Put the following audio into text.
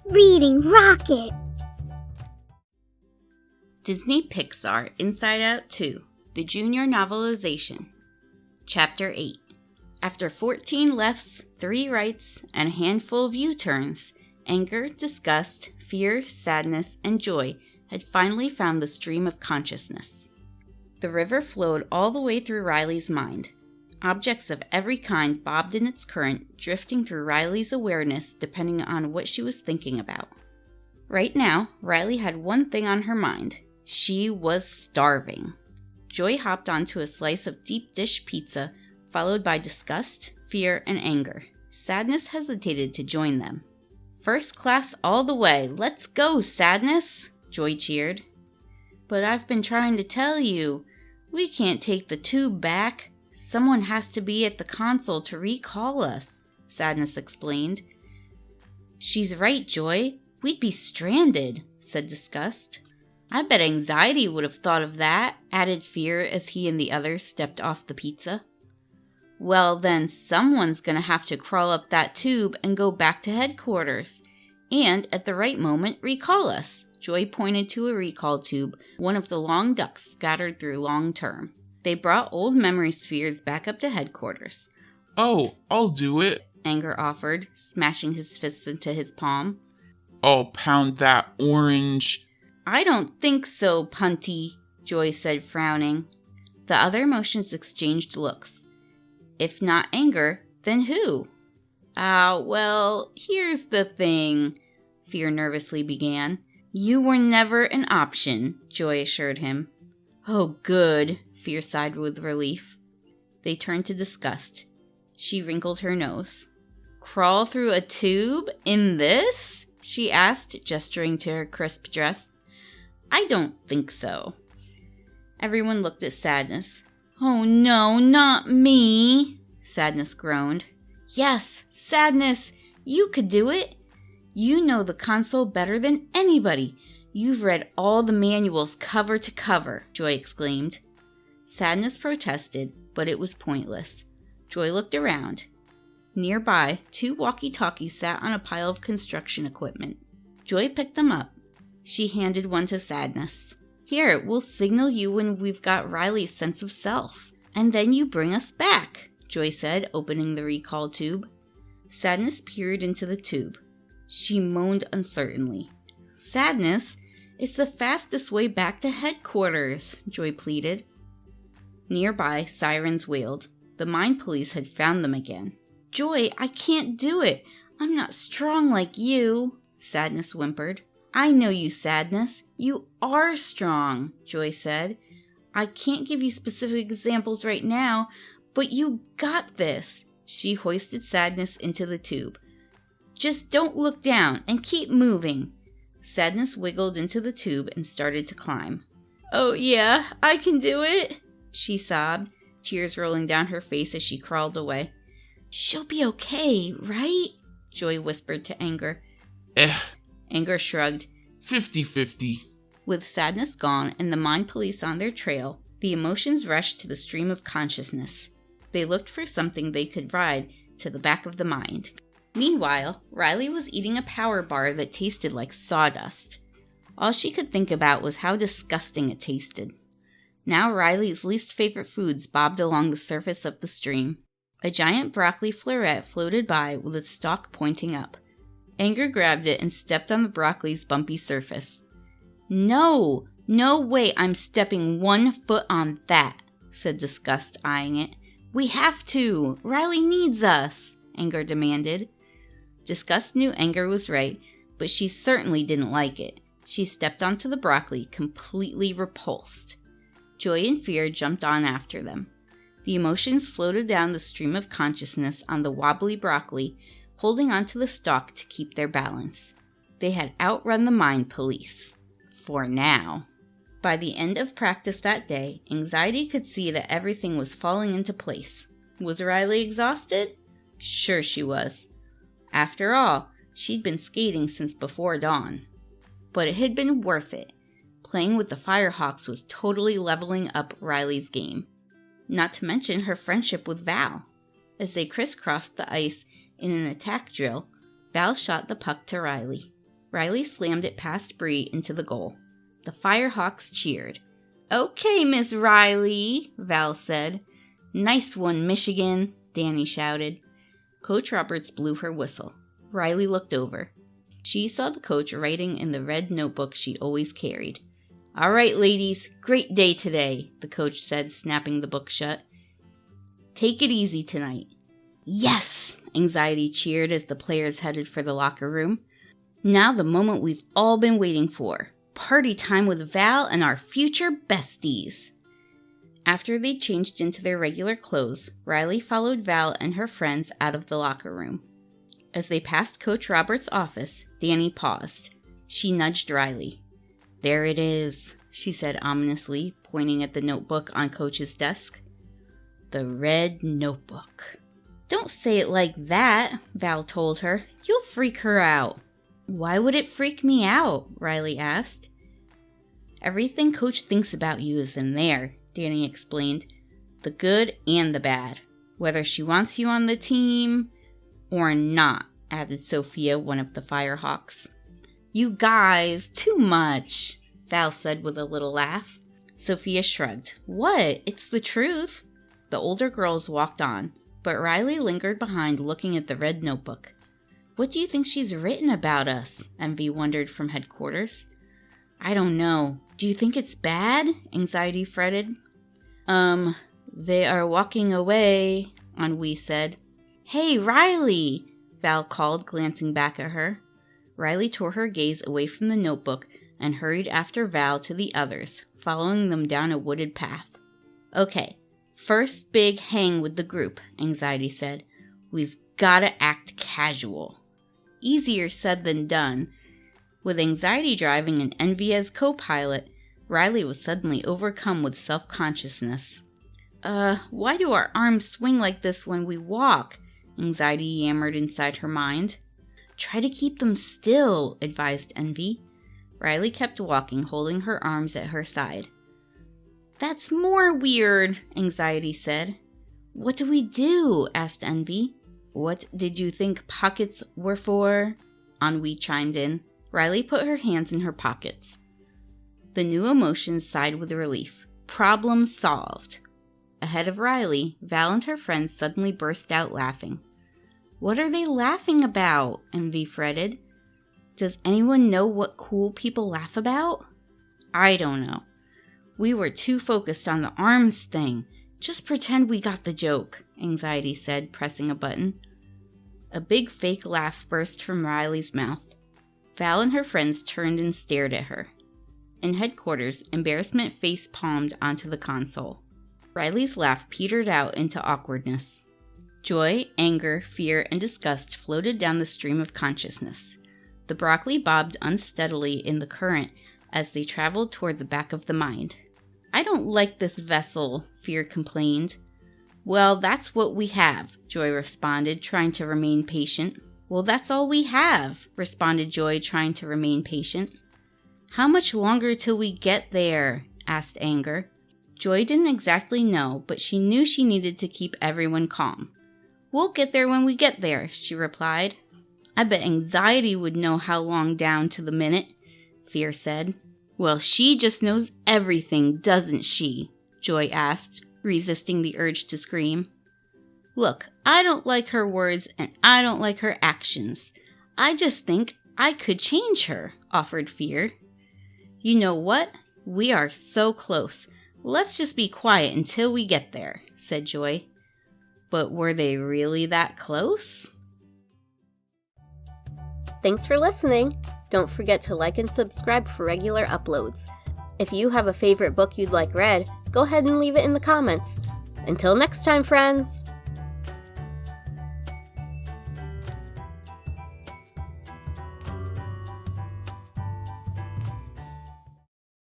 Reading Rocket! Disney Pixar Inside Out 2, the Junior Novelization. Chapter 8. After 14 lefts, 3 rights, and a handful of U-turns, anger, disgust, fear, sadness, and joy had finally found the stream of consciousness. The river flowed all the way through Riley's mind. Objects of every kind bobbed in its current, drifting through Riley's awareness depending on what she was thinking about. Right now, Riley had one thing on her mind. She was starving. Joy hopped onto a slice of deep dish pizza, followed by disgust, fear, and anger. Sadness hesitated to join them. "First class all the way. Let's go, Sadness!" Joy cheered. "But I've been trying to tell you. We can't take the tube back. Someone has to be at the console to recall us," Sadness explained. "She's right, Joy. We'd be stranded," said Disgust. "I bet Anxiety would have thought of that," added Fear as he and the others stepped off the pizza. "Well, then someone's gonna have to crawl up that tube and go back to headquarters. And at the right moment, recall us." Joy pointed to a recall tube, one of the long ducks scattered through Long Term. They brought old memory spheres back up to headquarters. "Oh, I'll do it," Anger offered, smashing his fist into his palm. "I'll pound that orange." "I don't think so, Punty," Joy said, frowning. The other motions exchanged looks. If not Anger, then who? Well, here's the thing," Fear nervously began. "You were never an option," Joy assured him. "Oh, good," Fear sighed with relief. They turned to Disgust. She wrinkled her nose. "Crawl through a tube in this?" she asked, gesturing to her crisp dress. "I don't think so." Everyone looked at Sadness. "Oh no, not me," Sadness groaned. "Yes, Sadness, you could do it. You know the console better than anybody. You've read all the manuals cover to cover," Joy exclaimed. Sadness protested, but it was pointless. Joy looked around. Nearby, 2 walkie-talkies sat on a pile of construction equipment. Joy picked them up. She handed one to Sadness. "Here, we'll signal you when we've got Riley's sense of self. And then you bring us back," Joy said, opening the recall tube. Sadness peered into the tube. She moaned uncertainly. "Sadness, it's the fastest way back to headquarters," Joy pleaded. Nearby, sirens wailed. The Mind Police had found them again. "Joy, I can't do it. I'm not strong like you," Sadness whimpered. "I know you, Sadness. You are strong," Joy said. "I can't give you specific examples right now, but you got this." She hoisted Sadness into the tube. "Just don't look down and keep moving." Sadness wiggled into the tube and started to climb. "Oh yeah, I can do it," she sobbed, tears rolling down her face as she crawled away. "She'll be okay, right?" Joy whispered to Anger. Anger shrugged. 50-50. With Sadness gone and the Mind Police on their trail, the emotions rushed to the stream of consciousness. They looked for something they could ride to the back of the mind. Meanwhile, Riley was eating a power bar that tasted like sawdust. All she could think about was how disgusting it tasted. Now Riley's least favorite foods bobbed along the surface of the stream. A giant broccoli floret floated by with its stalk pointing up. Anger grabbed it and stepped on the broccoli's bumpy surface. No way I'm stepping 1 foot on that," said Disgust, eyeing it. "We have to. Riley needs us," Anger demanded. Disgust knew Anger was right, but she certainly didn't like it. She stepped onto the broccoli, completely repulsed. Joy and Fear jumped on after them. The emotions floated down the stream of consciousness on the wobbly broccoli, holding onto the stalk to keep their balance. They had outrun the Mind Police. For now. By the end of practice that day, Anxiety could see that everything was falling into place. Was Riley exhausted? Sure she was. After all, she'd been skating since before dawn. But it had been worth it. Playing with the Firehawks was totally leveling up Riley's game. Not to mention her friendship with Val. As they crisscrossed the ice in an attack drill, Val shot the puck to Riley. Riley slammed it past Bree into the goal. The Firehawks cheered. "Okay, Miss Riley," Val said. "Nice one, Michigan," Danny shouted. Coach Roberts blew her whistle. Riley looked over. She saw the coach writing in the red notebook she always carried. "All right, ladies, great day today," the coach said, snapping the book shut. "Take it easy tonight." "Yes!" Anxiety cheered as the players headed for the locker room. "Now the moment we've all been waiting for. Party time with Val and our future besties." After they changed into their regular clothes, Riley followed Val and her friends out of the locker room. As they passed Coach Roberts' office, Danny paused. She nudged Riley. "There it is," she said ominously, pointing at the notebook on Coach's desk. "The red notebook." "Don't say it like that," Val told her. "You'll freak her out." "Why would it freak me out?" Riley asked. "Everything Coach thinks about you is in there," Danny explained. "The good and the bad. Whether she wants you on the team or not," added Sophia, one of the Firehawks. "You guys, too much," Val said with a little laugh. Sophia shrugged. "What? It's the truth." The older girls walked on, but Riley lingered behind looking at the red notebook. "What do you think she's written about us?" Envy wondered from headquarters. "I don't know. Do you think it's bad?" Anxiety fretted. They are walking away," Ennui said. "Hey, Riley!" Val called, glancing back at her. Riley tore her gaze away from the notebook and hurried after Val to the others, following them down a wooded path. "Okay, first big hang with the group," Anxiety said. "We've gotta act casual." Easier said than done. With Anxiety driving and Envy as co-pilot, Riley was suddenly overcome with self-consciousness. Why do our arms swing like this when we walk?" Anxiety yammered inside her mind. "Try to keep them still," advised Envy. Riley kept walking, holding her arms at her side. "That's more weird," Anxiety said. "What do we do?" asked Envy. "What did you think pockets were for?" Ennui chimed in. Riley put her hands in her pockets. The new emotions sighed with relief. Problem solved. Ahead of Riley, Val and her friends suddenly burst out laughing. "What are they laughing about?" Envy fretted. "Does anyone know what cool people laugh about?" "I don't know. We were too focused on the arms thing. Just pretend we got the joke," Anxiety said, pressing a button. A big fake laugh burst from Riley's mouth. Val and her friends turned and stared at her. In headquarters, embarrassment face-palmed onto the console. Riley's laugh petered out into awkwardness. Joy, anger, fear, and disgust floated down the stream of consciousness. The broccoli bobbed unsteadily in the current as they traveled toward the back of the mind. "I don't like this vessel," Fear complained. "Well, that's what we have," Joy responded, trying to remain patient. "Well, that's all we have," responded Joy, trying to remain patient. "How much longer till we get there?" asked Anger. Joy didn't exactly know, but she knew she needed to keep everyone calm. "We'll get there when we get there," she replied. "I bet Anxiety would know how long down to the minute," Fear said. "Well, she just knows everything, doesn't she?" Joy asked, resisting the urge to scream. "Look, I don't like her words and I don't like her actions. I just think I could change her," offered Fear. "You know what? We are so close. Let's just be quiet until we get there," said Joy. But were they really that close? Thanks for listening. Don't forget to like and subscribe for regular uploads. If you have a favorite book you'd like read, go ahead and leave it in the comments. Until next time, friends!